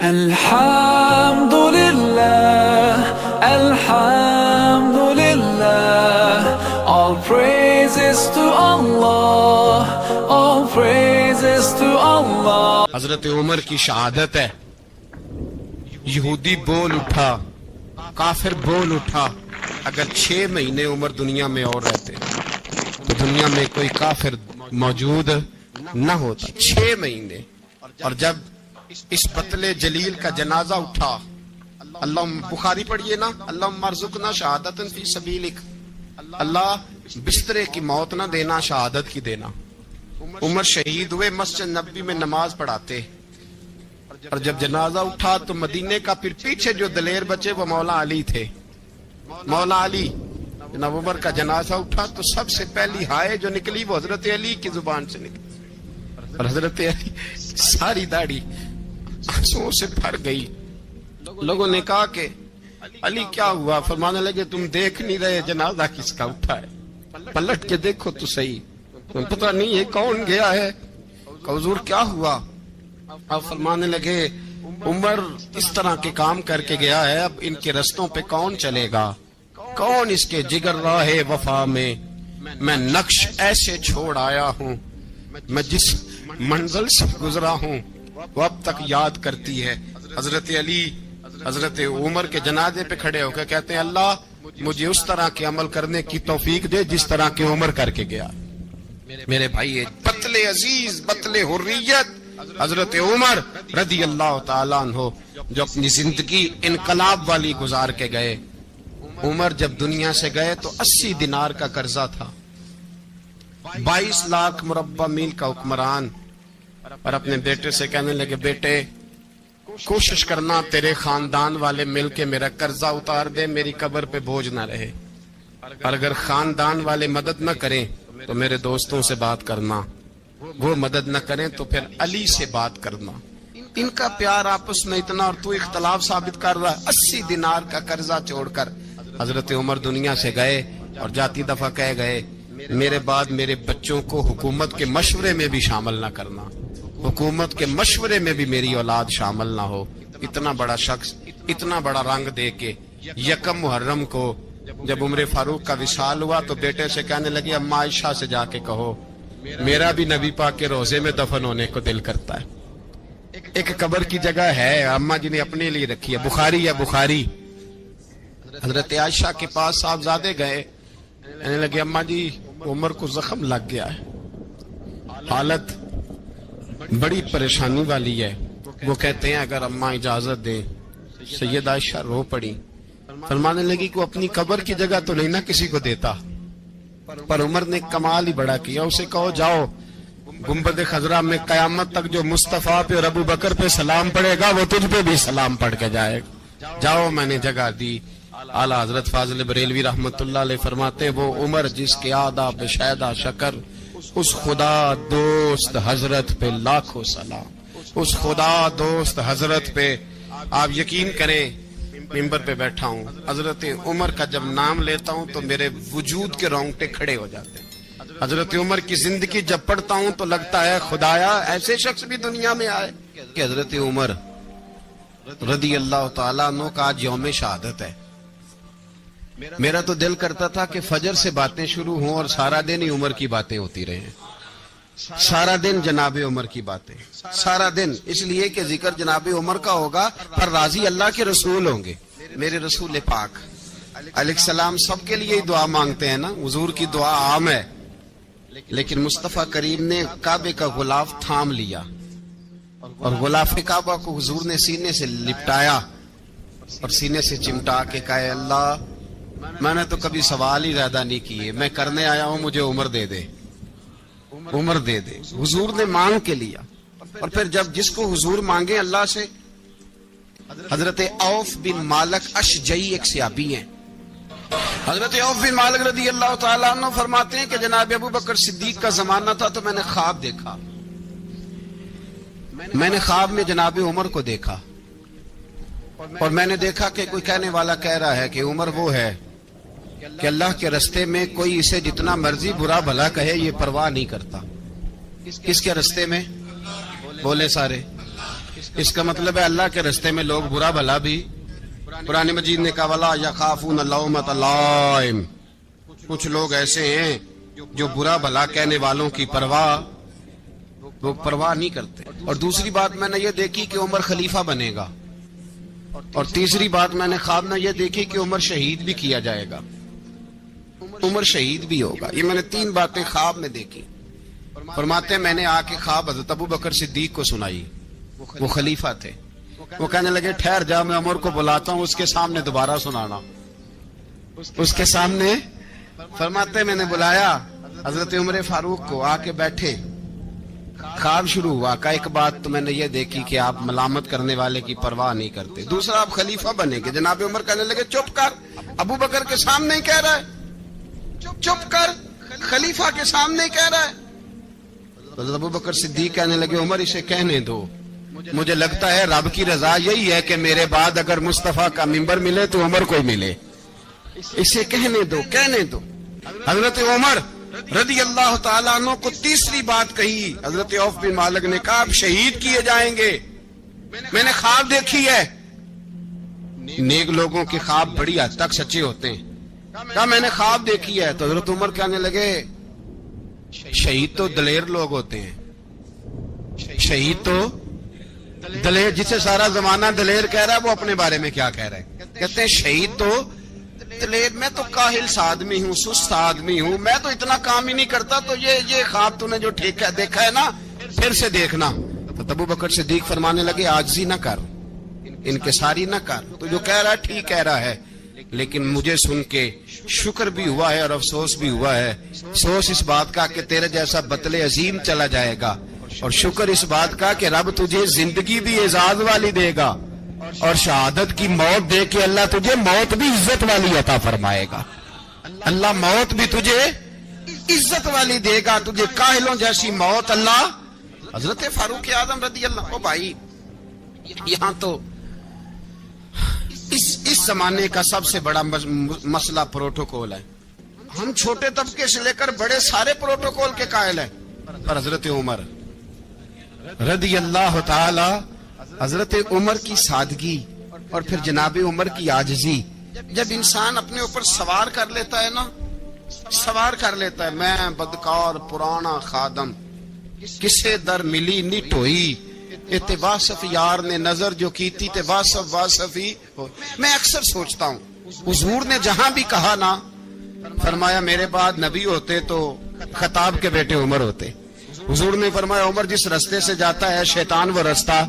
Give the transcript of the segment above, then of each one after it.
Alhamdulillah, Alhamdulillah, all praises to Allah, all praises to Allah. حضرت عمر کی شہادت ہے. یہودی بول اٹھا, کافر بول اٹھا, اگر 6 مہینے عمر دنیا میں اور رہتے تو دنیا میں کوئی کافر موجود نہ ہوتا. 6 مہینے. اور جب اس بطل جلیل کا جنازہ اٹھا, اللہ بخاری پڑھیے نا, اللہم ارزقنا شہادتا فی سبیلک, اللہ بسترے کی موت نہ دینا, شہادت کی دینا. عمر شہید ہوئے, مسجد نبوی میں نماز پڑھاتے, اور جب جنازہ اٹھا تو مدینے کا پھر پیچھے جو دلیر بچے وہ مولا علی تھے. مولا علی, جناب عمر کا جنازہ اٹھا تو سب سے پہلی ہائے جو نکلی وہ حضرت علی کی زبان سے نکلی, اور حضرت علی ساری داڑھی آنسوؤں سے بھر گئی. لوگوں نے کہا کہ علی کیا ہوا؟ فرمانے لگے تم دیکھ نہیں رہے جنازہ کس کا اٹھا ہے, پلٹ کے دیکھو تو صحیح, تم پتہ نہیں یہ کون گیا ہے. کہ حضور کیا ہوا؟ آپ فرمانے لگے عمر اس طرح کے کام کر کے گیا ہے, اب ان کے رستوں پہ کون چلے گا؟ کون اس کے جگر راہ وفا میں؟ میں نقش ایسے چھوڑ آیا ہوں, میں جس منزل سے گزرا ہوں وہ اب تک یاد کرتی ہے. حضرت علی حضرت عمر کے جنازے پہ کھڑے ہو کے کہتے ہیں اللہ مجھے اس طرح کے عمل کرنے کی توفیق دے جس طرح کے عمر کر کے گیا. میرے بھائی, بطل عزیز, بطل حریت حضرت عمر رضی اللہ تعالیٰ عنہ, جو اپنی زندگی انقلاب والی گزار کے گئے. عمر جب دنیا سے گئے تو 80 دینار کا قرضہ تھا, 22 لاکھ مربع میل کا حکمران, اور اپنے بیٹے سے کہنے لگے بیٹے کوشش کرنا تیرے خاندان والے مل کے میرا قرضہ اتار دے, میری قبر پہ بوجھ نہ رہے, اور اگر خاندان والے مدد نہ کریں تو میرے دوستوں سے بات کرنا, وہ مدد نہ کریں تو پھر علی سے بات کرنا. ان کا پیار آپس میں اتنا, اور تو اختلاف ثابت کر رہا ہے. 80 دینار کا قرضہ چھوڑ کر حضرت عمر دنیا سے گئے, اور جاتی دفعہ کہہ گئے میرے بعد میرے بچوں کو حکومت کے مشورے میں بھی شامل نہ کرنا, حکومت کے مشورے میں بھی میری اولاد شامل نہ ہو. اتنا بڑا شخص اتنا بڑا رنگ دے کے 1 محرم کو جب عمر فاروق کا وصال ہوا تو بیٹے سے کہنے لگے اما عائشہ سے جا کے کہو میرا بھی نبی پاک کے روزے میں دفن ہونے کو دل کرتا ہے. ایک قبر کی جگہ ہے اما جی نے اپنے لیے رکھی ہے, بخاری یا بخاری. حضرت عائشہ کے پاس صاحبزادے گئے, کہنے لگے اما جی عمر کو زخم لگ گیا ہے, حالت بڑی پریشانی والی ہے. وہ کہتے ہیں اگر اما اجازت دیں. سید عائشہ رو پڑی, فرمانے لگی کہ اپنی قبر کی جگہ تو نہیں نہ کسی کو دیتا, پر عمر نے کمال ہی بڑا کیا. اسے کہو جاؤ گنبد خضرا میں قیامت تک جو مصطفیٰ پہ اور ابو بکر پہ سلام پڑے گا وہ تجھ پہ بھی سلام پڑھ کے جائے گا. جاؤ میں نے جگہ دی. اعلیٰ حضرت فاضل بریلوی رحمت اللہ علیہ فرماتے ہیں وہ عمر جس کے آداب شیدہ شکر, اس خدا دوست حضرت پہ لاکھوں سلام, اس خدا دوست حضرت پہ. آپ یقین کریں ممبر پہ بیٹھا ہوں, حضرت عمر کا جب نام لیتا ہوں تو میرے وجود کے رونگٹے کھڑے ہو جاتے ہیں. حضرت عمر کی زندگی جب پڑھتا ہوں تو لگتا ہے خدایا ایسے شخص بھی دنیا میں آئے. کہ حضرت عمر رضی اللہ تعالیٰ عنہ کا آج یوم شہادت ہے. میرا تو دل کرتا تھا کہ فجر سے باتیں شروع ہوں اور سارا دن ہی عمر کی باتیں ہوتی رہیں, سارا دن جناب عمر کی باتیں, سارا دن. اس لیے کہ ذکر جناب عمر کا ہوگا پر راضی اللہ کے رسول ہوں گے. میرے رسول پاک علیہ السلام سب کے لیے ہی دعا مانگتے ہیں نا, حضور کی دعا عام ہے, لیکن مصطفیٰ کریم نے کعبے کا غلاف تھام لیا, اور غلاف کعبہ کو حضور نے سینے سے لپٹایا اور سینے سے چمٹا کے کہا اللہ میں نے تو کبھی سوال ہی زیادہ نہیں کیے, میں کرنے آیا ہوں, مجھے عمر دے دے, عمر دے دے. حضور نے مانگ کے لیا, اور پھر جب جس کو حضور مانگے اللہ سے. حضرت عوف بن مالک اشجعی ایک صحابی ہیں. حضرت عوف بن مالک رضی اللہ تعالیٰ عنہ فرماتے ہیں کہ جناب ابو بکر صدیق کا زمانہ تھا تو میں نے خواب دیکھا, میں نے خواب میں جناب عمر کو دیکھا, اور میں نے دیکھا کہ کوئی کہنے والا کہہ رہا ہے کہ عمر وہ ہے کہ اللہ کے رستے میں کوئی اسے جتنا مرضی برا بھلا کہے یہ پرواہ نہیں کرتا. کس کے رستے میں؟ بولے سارے. اس کا مطلب ہے اللہ کے رستے میں لوگ برا بھلا بھی. قرآن مجید نے کہا وَلَا يَخَافُونَ لَوْمَةَ لَائِمٍ. کچھ لوگ ایسے ہیں جو برا بھلا کہنے والوں کی وہ پرواہ نہیں کرتے. اور دوسری بات میں نے یہ دیکھی کہ عمر خلیفہ بنے گا. اور تیسری بات میں نے خواب میں یہ دیکھی کہ عمر شہید بھی کیا جائے گا. عمر شہید بھی ہوگا. یہ میں نے 3 باتیں خواب میں دیکھی. فرماتے ہیں میں نے آ کے خواب حضرت ابو بکر صدیق کو سنائی. وہ خلیفہ تھے. وہ کہنے لگے ٹھہر جا, میں عمر کو بلاتا ہوں, اس کے سامنے دوبارہ سنانا. اس کے سامنے فرماتے ہیں میں نے بلایا حضرت عمر فاروق کو, آ کے بیٹھے. خواب شروع ہوا. کا ایک بات تو میں نے یہ دیکھی کہ آپ ملامت کرنے والے کی پرواہ نہیں کرتے. دوسرا آپ خلیفہ بنے گے. جناب عمر کہنے لگے چپ کر, ابو بکر کے سامنے ہی کہہ رہا ہے, چپ کر, خلیفہ کے سامنے ہی کہہ رہا ہے. حضرت ابو بکر صدیق کہنے لگے عمر اسے کہنے دو, مجھے لگتا ہے رب کی رضا یہی ہے کہ میرے بعد اگر مصطفیٰ کا منبر ملے تو عمر کو ملے. اسے کہنے دو, کہنے دو. حضرت عمر رضی اللہ تعالیٰ عنہ کو تیسری بات کہی. حضرت عوف بن مالک نے کہا آپ شہید کیے جائیں گے, میں نے خواب دیکھی ہے. نیک لوگوں کے خواب بڑی حد تک سچے ہوتے ہیں. کہا میں نے خواب دیکھی ہے. تو حضرت عمر کہنے لگے شہید تو دلیر لوگ ہوتے ہیں. شہید تو دلیر, جسے سارا زمانہ دلیر کہہ رہا ہے وہ اپنے بارے میں کیا کہہ رہا ہے. کہتے ہیں شہید تو دلیر, میں تو کاہل سا آدمی ہوں, سست آدمی ہوں, میں تو اتنا کام ہی نہیں کرتا. تو یہ خواب تو نے جو دیکھا ہے نا پھر سے دیکھنا. تو ابو بکر صدیق فرمانے لگے عاجزی نہ کر, انکساری نہ کر. تو جو کہہ رہا ہے ٹھیک کہہ رہا ہے, لیکن مجھے سن کے شکر بھی ہوا ہے اور افسوس بھی ہوا ہے. افسوس اس بات کا کہ تیرے جیسا بطل عظیم چلا جائے گا, اور شکر اس بات کا کہ رب تجھے زندگی بھی اعزاز والی دے گا, اور شہادت کی موت دے کے اللہ تجھے موت بھی عزت والی عطا فرمائے گا. اللہ موت بھی تجھے عزت والی دے گا, تجھے کاہلوں جیسی موت اللہ. حضرت فاروق اعظم رضی اللہ. بھائی یہاں تو اس زمانے کا سب سے بڑا مسئلہ پروٹوکول ہے. ہم چھوٹے طبقے سے لے کر بڑے سارے پروٹوکول کے قائل ہیں, پر حضرت عمر رضی اللہ تعالی, حضرت عمر کی سادگی اور پھر جناب عمر کی عاجزی. جب انسان اپنے اوپر سوار کر لیتا ہے نا, سوار کر لیتا ہے, میں بدکار پرانا خادم, کسے در ملی نٹ ہوئی, تے واصف یار نے نظر جو کیتی تے واصف ہی. میں اکثر سوچتا ہوں حضور نے جہاں بھی کہا نا, فرمایا میرے بعد نبی ہوتے تو خطاب کے بیٹے عمر ہوتے. حضور نے فرمایا عمر جس رستے سے جاتا ہے شیطان وہ رستہ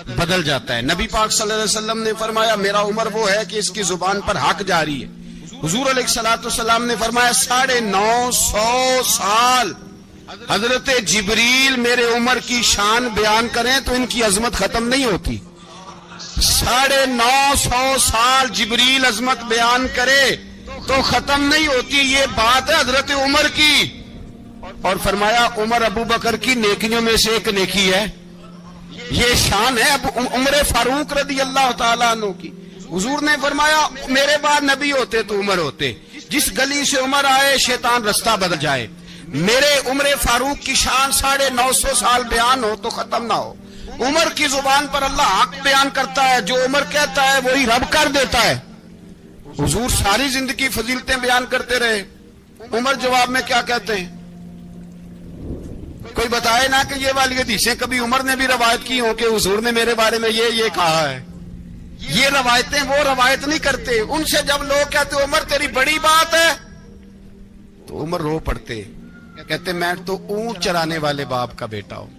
بدل جاتا ہے. نبی پاک صلی اللہ علیہ وسلم نے فرمایا میرا عمر وہ ہے کہ اس کی زبان پر حق جاری ہے. حضور علیہ الصلوۃ والسلام نے فرمایا 950 سال حضرت جبریل میرے عمر کی شان بیان کریں تو ان کی عظمت ختم نہیں ہوتی. 950 سال جبریل عظمت بیان کرے تو ختم نہیں ہوتی. یہ بات ہے حضرت عمر کی. اور فرمایا عمر ابو بکر کی نیکیوں میں سے ایک نیکی ہے. یہ شان ہے عمر فاروق رضی اللہ تعالیٰ عنہ کی. حضور نے فرمایا میرے بعد نبی ہوتے تو عمر ہوتے, جس گلی سے عمر آئے شیطان رستہ بدل جائے. میرے عمر فاروق کی شان 950 سال بیان ہو تو ختم نہ ہو. عمر کی زبان پر اللہ حق بیان کرتا ہے, جو عمر کہتا ہے وہی رب کر دیتا ہے. حضور ساری زندگی فضیلتیں بیان کرتے رہے, عمر جواب میں کیا کہتے ہیں؟ کوئی بتائے نا کہ یہ والی حدیثیں کبھی عمر نے بھی روایت کی ہوں کہ حضور نے میرے بارے میں یہ کہا ہے. یہ روایتیں وہ روایت نہیں کرتے. ان سے جب لوگ کہتے عمر تیری بڑی بات ہے تو عمر رو پڑتے, کہتے میں تو اونٹ چرانے والے باپ کا بیٹا ہوں,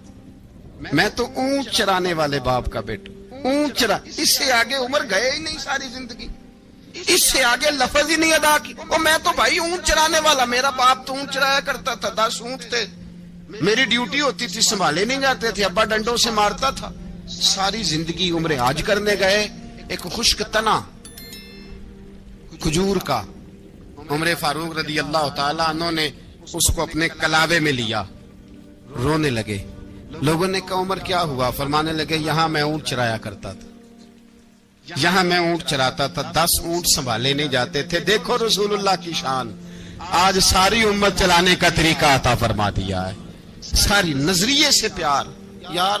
میں تو اونٹ چرانے والے باپ کا بیٹا. اونٹ چرا, اس سے آگے عمر گئے ہی نہیں ساری زندگی, اس سے آگے لفظ ہی نہیں ادا کی. اور میں تو بھائی اونٹ چرانے والا, میرا باپ تو اونٹ چرایا کرتا تھا, 10 اونٹ تھے, میری ڈیوٹی ہوتی تھی, سنبھالے نہیں جاتے تھے, ابا ڈنڈوں سے مارتا تھا. ساری زندگی عمر حج کرنے گئے, ایک خشک تنا کھجور کا عمر فاروق رضی اللہ تعالیٰ عنہ نے اس کو اپنے کلاوے میں لیا, رونے لگے. لوگوں نے کہا عمر کیا ہوا؟ فرمانے لگے یہاں میں اونٹ چرایا کرتا تھا, یہاں میں اونٹ چراتا تھا, 10 اونٹ سنبھالے نہیں جاتے تھے. دیکھو رسول اللہ کی شان, آج ساری امت چلانے کا طریقہ عطا فرما دیا ہے. ساری نظریے سے پیار. یار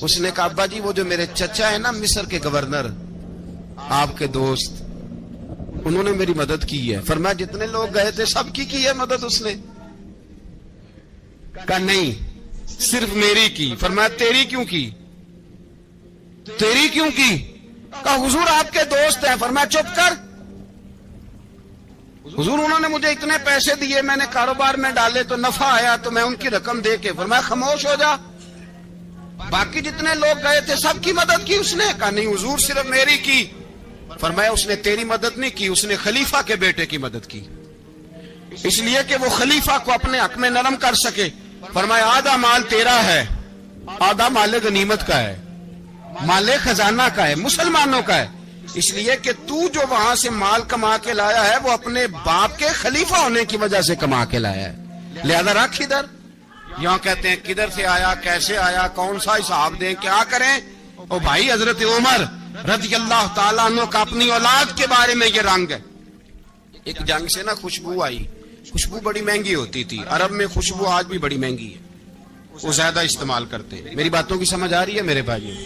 اس نے کہا ابا جی وہ جو میرے چچا ہے نا مصر کے گورنر آپ کے دوست انہوں نے میری مدد کی ہے. فرمایا جتنے لوگ گئے تھے سب کی ہے مدد اس نے؟ کہا نہیں صرف میری کی. فرمایا تیری کیوں کی؟ تیری کیوں کی؟ کہا حضور آپ کے دوست ہیں. فرمایا چپ کر حضور انہوں نے مجھے اتنے پیسے دیے میں نے کاروبار میں ڈالے تو نفع آیا تو میں ان کی رقم دے کے. فرمایا خاموش ہو جا باقی جتنے لوگ گئے تھے سب کی مدد کی اس نے؟ کہا نہیں حضور صرف میری کی. فرمایا اس نے تیری مدد نہیں کی اس نے خلیفہ کے بیٹے کی مدد کی اس لیے کہ وہ خلیفہ کو اپنے حق میں نرم کر سکے. فرمایا آدھا مال تیرا ہے آدھا مال غنیمت کا ہے مال خزانہ کا ہے مسلمانوں کا ہے اس لیے کہ تو جو وہاں سے مال کما کے لایا ہے وہ اپنے باپ کے خلیفہ ہونے کی وجہ سے کما کے لایا ہے لہذا رکھ ادھر. یہاں کہتے ہیں کدھر سے آیا کیسے آیا کون سا حساب دیں کیا کریں. او بھائی حضرت عمر رضی اللہ تعالیٰ عنہ کا اپنی اولاد کے بارے میں یہ رنگ ہے. ایک جنگ سے نا خوشبو آئی. خوشبو بڑی مہنگی ہوتی تھی عرب میں خوشبو آج بھی بڑی مہنگی ہے وہ زیادہ استعمال کرتے ہیں. میری باتوں کی سمجھ آ رہی ہے میرے بھائیوں؟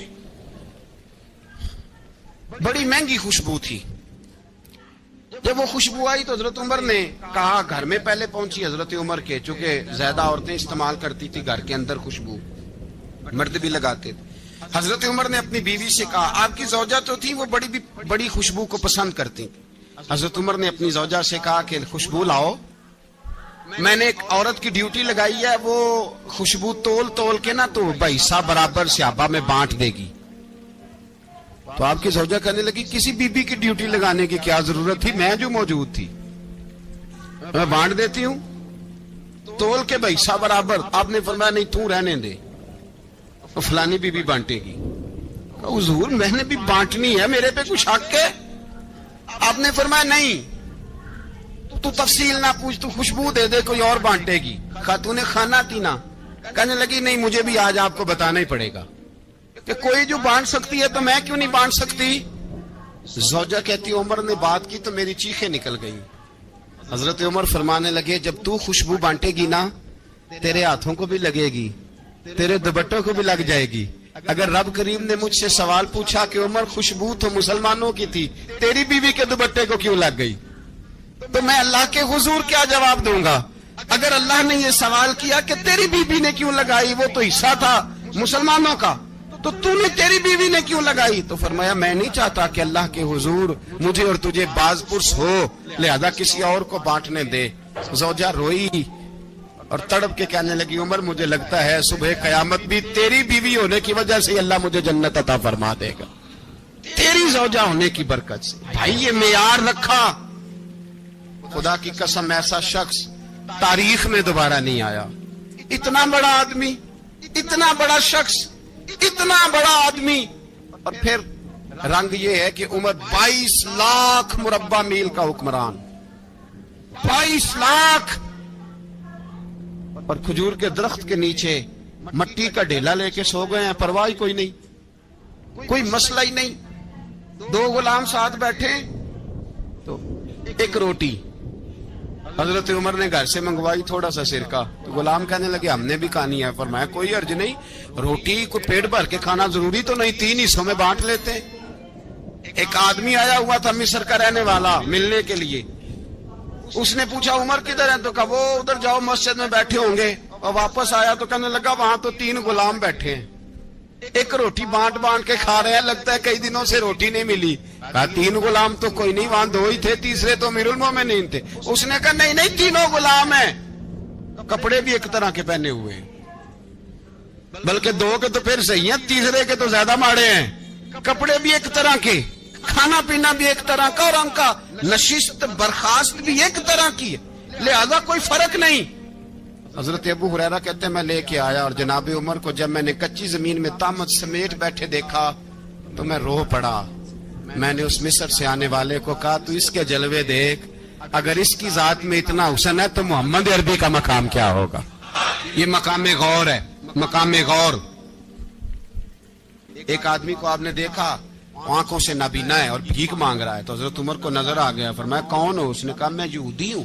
بڑی مہنگی خوشبو تھی. جب وہ خوشبو آئی تو حضرت عمر نے کہا گھر میں پہلے پہنچی حضرت عمر کے چونکہ زیادہ عورتیں استعمال کرتی تھی گھر کے اندر خوشبو مرد بھی لگاتے تھے. حضرت عمر نے اپنی بیوی سے کہا آپ کی زوجہ تو تھی وہ بڑی خوشبو کو پسند کرتی. حضرت عمر نے اپنی زوجہ سے کہا کہ خوشبو لاؤ میں نے ایک عورت کی ڈیوٹی لگائی ہے وہ خوشبو تول کے نا تو حصہ برابر صحابہ میں بانٹ دے گی. تو آپ کی زوجہ کہنے لگی کسی بی بی کی ڈیوٹی لگانے کی کیا ضرورت تھی میں جو موجود تھی میں بانٹ دیتی ہوں تول کے حصہ برابر. آپ نے فرمایا نہیں تو رہنے دے فلانی بی بی بانٹے گی. حضور میں نے بھی بانٹنی ہے میرے پہ کچھ حق ہے؟ آپ نے فرمایا نہیں تو تفصیل نہ پوچھ تو خوشبو دے دے کوئی اور بانٹے گی. خاتون کھانا پینا کہنے لگی نہیں مجھے بھی آج آپ کو بتانا ہی پڑے گا کہ کوئی جو بانٹ سکتی ہے تو میں کیوں نہیں بانٹ سکتی. زوجہ کہتی عمر نے بات کی تو میری چیخیں نکل گئی. حضرت عمر فرمانے لگے جب تو خوشبو بانٹے گی نا تیرے ہاتھوں کو بھی لگے گی تیرے دوپٹوں کو بھی لگ جائے گی. اگر رب کریم نے مجھ سے سوال پوچھا کہ عمر خوشبو تو مسلمانوں کی تھی تیری بیوی کے دوپٹے کو کیوں لگ گئی تو میں اللہ کے حضور کیا جواب دوں گا. اگر اللہ نے یہ سوال کیا کہ تیری بیوی نے کیوں لگائی وہ تو حصہ تھا مسلمانوں کا تو نے تیری بیوی نے کیوں لگائی. تو فرمایا میں نہیں چاہتا کہ اللہ کے حضور مجھے اور تجھے باز پرس ہو لہذا کسی اور کو بانٹنے دے. زوجہ روئی اور تڑپ کے کہنے لگی عمر مجھے لگتا ہے صبح قیامت بھی تیری بیوی ہونے کی وجہ سے اللہ مجھے جنت عطا فرما دے گا تیری زوجہ ہونے کی برکت سے. بھائی یہ معیار رکھا خدا کی قسم ایسا شخص تاریخ میں دوبارہ نہیں آیا. اتنا بڑا آدمی اتنا بڑا شخص اتنا بڑا آدمی اور پھر رنگ یہ ہے کہ عمر 22 لاکھ مربع میل کا حکمران 22 لاکھ اور کھجور کے درخت کے نیچے مٹی کا ڈھیلا لے کے سو گئے ہیں پرواہ کوئی نہیں کوئی مسئلہ ہی نہیں. 2 غلام ساتھ بیٹھے تو ایک روٹی حضرت عمر نے گھر سے منگوائی تھوڑا سا سرکہ تو غلام کہنے لگے ہم نے بھی کھانی ہے. فرمایا کوئی حرج نہیں روٹی کو پیٹ بھر کے کھانا ضروری تو نہیں 3 حصوں میں بانٹ لیتے. ایک آدمی آیا ہوا تھا مصر کا رہنے والا ملنے کے لیے اس نے پوچھا عمر کدھر ہے تو کہا وہ ادھر جاؤ مسجد میں بیٹھے ہوں گے اور واپس آیا تو کہنے لگا وہاں تو 3 غلام بیٹھے ہیں ایک روٹی بانٹ کے کھا رہے ہیں لگتا ہے کئی دنوں سے روٹی نہیں ملی. کہا 3 غلام تو کوئی نہیں وہاں 2 ہی تھے تیسرے تو امیر المومنین تھے. اس نے کہا نہیں 3 غلام ہیں کپڑے بھی ایک طرح کے پہنے ہوئے ہیں بلکہ 2 کے تو پھر صحیح ہیں تیسرے کے تو زیادہ ماڑے ہیں. کپڑے بھی ایک طرح کے کھانا پینا بھی ایک طرح کا اور ان کا نشست برخاست بھی ایک طرح کی ہے لہذا کوئی فرق نہیں. حضرت ابو ہریرہ کہتے ہیں میں لے کے آیا اور جناب عمر کو جب میں نے کچی زمین میں تامت سمیٹ بیٹھے دیکھا تو میں رو پڑا. میں نے اس مصر سے آنے والے کو کہا تو اس کے جلوے دیکھ اگر اس کی ذات میں اتنا حسن ہے تو محمد عربی کا مقام کیا ہوگا. یہ مقام غور ہے مقام غور. ایک آدمی کو آپ نے دیکھا آنکھوں سے نابینا ہے اور بھیک مانگ رہا ہے تو حضرت عمر کو نظر آ گیا. فرمایا کون ہو؟ اس نے کہا میں یہودی ہوں.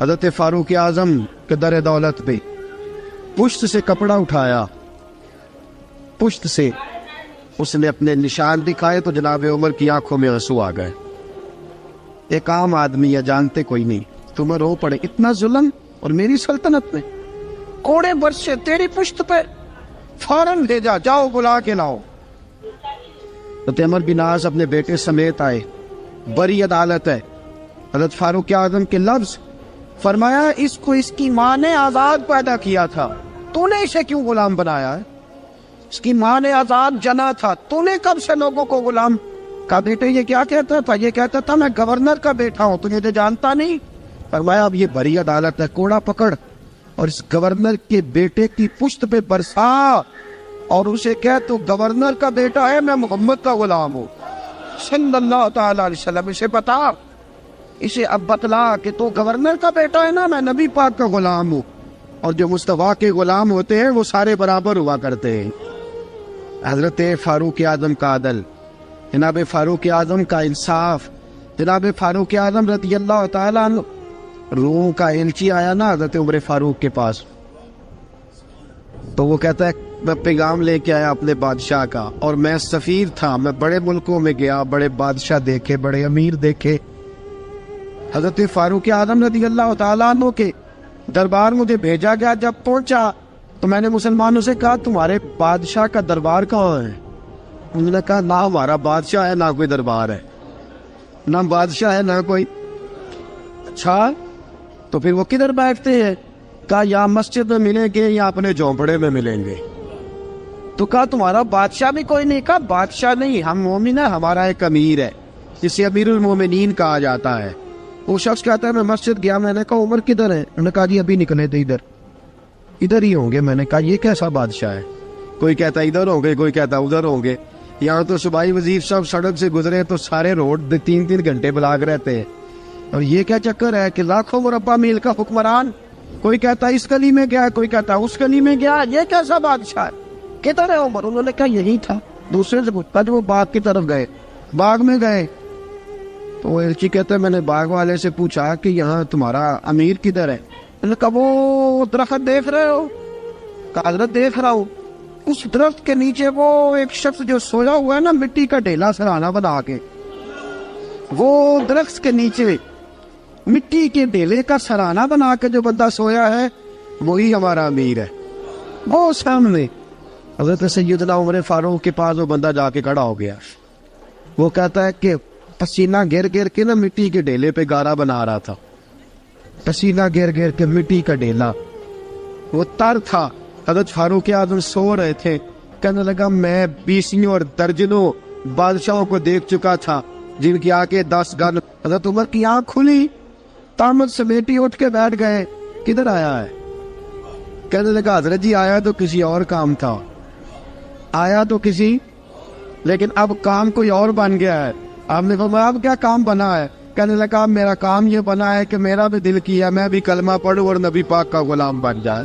حضرت فاروق اعظم کے در دولت پہ پشت سے کپڑا اٹھایا، پشت سے اس نے اپنے نشان دکھائے تو جناب عمر کی آنکھوں میں آنسو آ گئے۔ ایک عام آدمی ہے، جانتے کوئی نہیں، تمہیں رو پڑے، اتنا ظلم اور میری سلطنت میں کوڑے برسے تیری پشت پہ، فوراً لے جا، جاؤ بلا کے لاؤ۔ حضرت عمر بن عاص اپنے بیٹے سمیت آئے، بڑی عدالت ہے، حضرت فاروق اعظم کے لفظ، فرمایا اس کو اس کی ماں نے آزاد پیدا کیا تھا، تو نے اسے کیوں غلام بنایا ہے؟ اس کی ماں نے آزاد جنا تھا، تو نے کب سے لوگوں کو غلام؟ کہا بیٹے یہ کیا کہتا تھا؟ یہ کہتا تھا میں گورنر کا بیٹا ہوں، تجھے تو جانتا نہیں۔ فرمایا اب یہ بڑی عدالت ہے، کوڑا پکڑ اور اس گورنر کے بیٹے کی پشت پہ برسا اور اسے کہہ تو گورنر کا بیٹا ہے، میں محمد کا غلام ہوں صلی اللہ تعالی علیہ وسلم۔ اسے بتا، اسے اب بتلا کہ تو گورنر کا بیٹا ہے نا، میں نبی پاک کا غلام ہوں، اور جو مصطفیٰ کے غلام ہوتے ہیں وہ سارے برابر ہوا کرتے ہیں۔ حضرت فاروق اعظم کا عدل، جناب فاروق اعظم کا انصاف، جناب فاروق اعظم رضی اللہ تعالیٰ عنہ، روم کا ایلچی آیا نا حضرت عمر فاروق کے پاس، تو وہ کہتا ہے میں پیغام لے کے آیا اپنے بادشاہ کا، اور میں سفیر تھا، میں بڑے ملکوں میں گیا، بڑے بادشاہ دیکھے، بڑے امیر دیکھے۔ حضرت فاروق اعظم رضی اللہ تعالیٰ عنہ کے دربار مجھے بھیجا گیا، جب پہنچا تو میں نے مسلمانوں سے کہا تمہارے بادشاہ کا دربار کہاں ہے؟ انہوں نے کہا نہ ہمارا بادشاہ ہے نہ کوئی دربار ہے، نہ بادشاہ ہے نہ کوئی۔ اچھا تو پھر وہ کدھر بیٹھتے ہیں؟ کہا یا مسجد میں ملیں گے یا اپنے جھونپڑے میں ملیں گے۔ تو کہا تمہارا بادشاہ بھی کوئی نہیں؟ کہا بادشاہ نہیں، ہم مومن ہیں، ہمارا ایک امیر ہے جسے امیر المومنین کہا جاتا ہے۔ وہ شخص کہتا ہے میں مسجد گیا، میں نے کہا عمر کدھر ہے؟ انہوں نے کہا جی ابھی نکلے تھے ادھر ہی ہوں گے۔ میں نے کہا یہ کیسا بادشاہ ہے؟ کوئی کہتا ادھر ہوں گے، کوئی کہتا ادھر ہوں گے۔ یہاں تو صوبائی وزیر صاحب سڑک سے گزرے تو سارے روڈ 3 گھنٹے بلاک رہتے ہیں، اور یہ کیا چکر ہے کہ لاکھوں مربع میل کا حکمران، کوئی کہتا اس گلی میں گیا، کوئی کہتا اس گلی میں گیا، یہ کیسا بادشاہ ہے؟ کدھر ہے عمر؟ انہوں نے کہا یہی تھا۔ دوسرے سے پوچھتا جو وہ باغ کی طرف گئے، باغ میں گئے تو وہ ایلچی کہتا ہے میں نے باغ والے سے پوچھا کہ یہاں تمہارا امیر کدھر ہے؟ انہوں نے کہا وہ درخت دیکھ رہے ہو؟ کہا حضرت دیکھ رہا ہوں۔ اس درخت کے نیچے وہ ایک شخص جو سویا ہوا ہے نا، مٹی کا ڈھیلا سرہانہ بنا کے، وہ درخت کے نیچے مٹی کے ڈھیلے کا سرہانہ بنا کے جو بندہ سویا ہے وہی ہمارا امیر ہے۔ وہ سامنے حضرت سیدنا عمر فاروق کے پاس وہ بندہ جا کے کھڑا ہو گیا، وہ کہتا ہے کہ پسینہ گر گر کے نا مٹی کے ڈھیلے پہ گارا بنا رہا تھا، پسینہ گر گر کے مٹی کا ڈھیلا، وہ تر تھا۔ حضرت فاروق اعظم سو رہے تھے، کہنے لگا میں 20 اور درجنوں بادشاہوں کو دیکھ چکا تھا جن کی آنکھیں 10 گن۔ حضرت عمر کی آنکھ کھلی، تامت سمیٹی اٹھ کے بیٹھ گئے، کدھر آیا ہے؟ کہنے لگا حضرت جی آیا تو کسی اور کام تھا، آیا تو کسی، لیکن اب کام کوئی اور بن گیا ہے۔ آپ نے فرمایا اب کیا کام بنا ہے؟ کہنے لگا میرا کام یہ بنا ہے کہ میرا بھی دل کیا میں بھی کلمہ پڑھوں اور نبی پاک کا غلام بن جائے۔